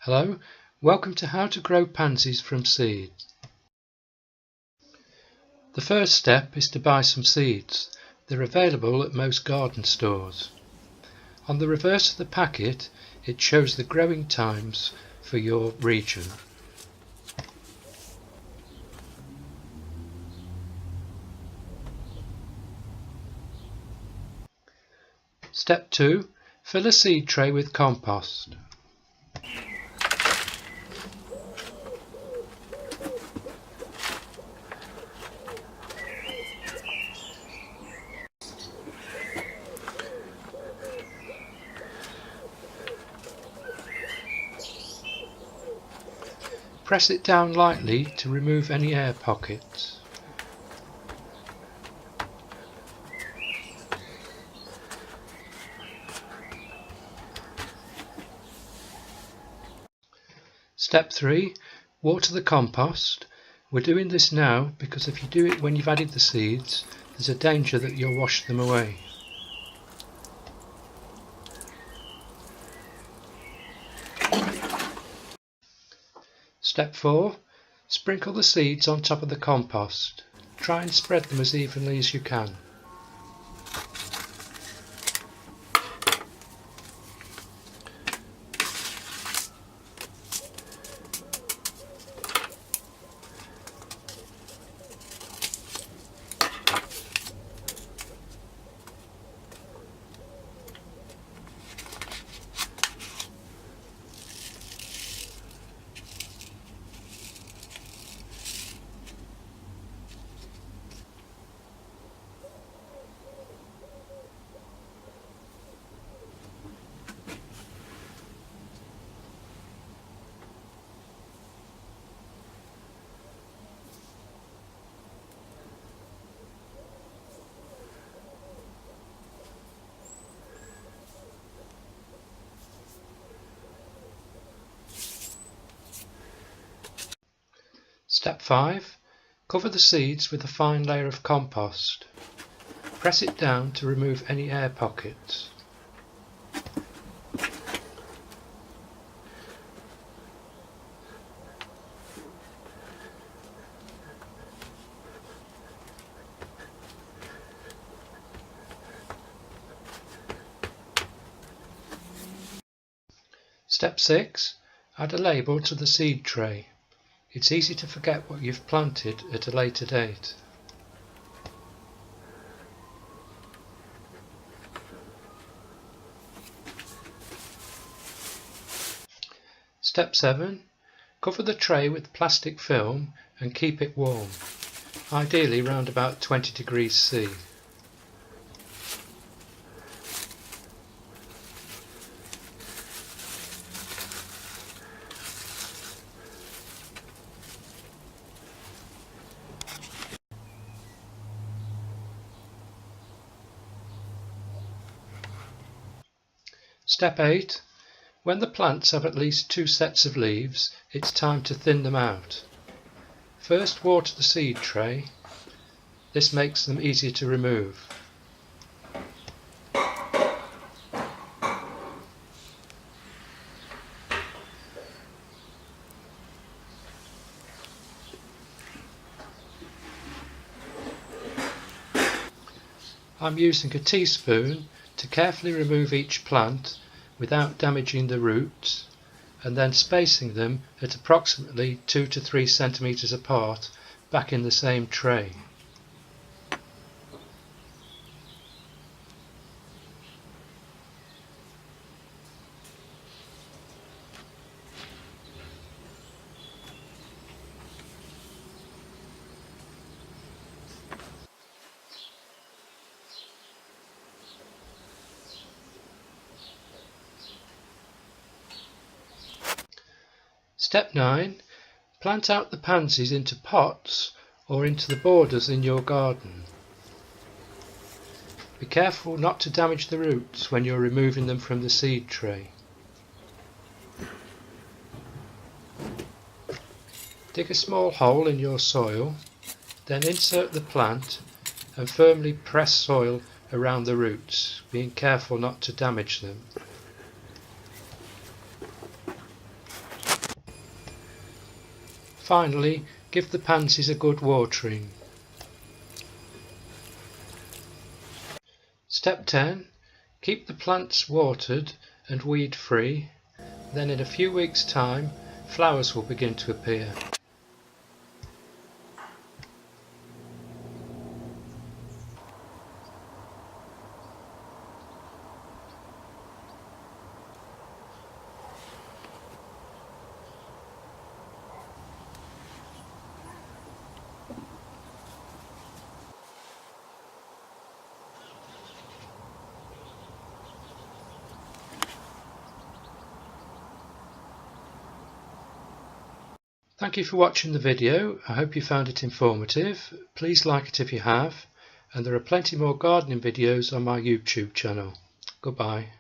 Hello, welcome to How to Grow Pansies from Seeds. The first step is to buy some seeds. They're available at most garden stores. On the reverse of the packet it shows the growing times for your region. Step 2. Fill a seed tray with compost. Press it down lightly to remove any air pockets. Step 3. Water the compost. We're doing this now because if you do it when you've added the seeds, there's a danger that you'll wash them away. Step 4. Sprinkle the seeds on top of the compost. Try and spread them as evenly as you can. Step 5. Cover the seeds with a fine layer of compost. Press it down to remove any air pockets. Step 6. Add a label to the seed tray. It's easy to forget what you've planted at a later date. Step 7. Cover the tray with plastic film and keep it warm, ideally around about 20 degrees C. Step 8. When the plants have at least 2 sets of leaves, it's time to thin them out. First water the seed tray. This makes them easier to remove. I'm using a teaspoon to carefully remove each plant without damaging the roots, and then spacing them at approximately 2 to 3 centimeters apart back in the same tray. Step 9. Plant out the pansies into pots or into the borders in your garden. Be careful not to damage the roots when you're removing them from the seed tray. Dig a small hole in your soil, then insert the plant and firmly press soil around the roots, being careful not to damage them. Finally, give the pansies a good watering. Step 10. Keep the plants watered and weed free, then in a few weeks' time flowers will begin to appear. Thank you for watching the video. I hope you found it informative. Please like it if you have, and there are plenty more gardening videos on my YouTube channel. Goodbye.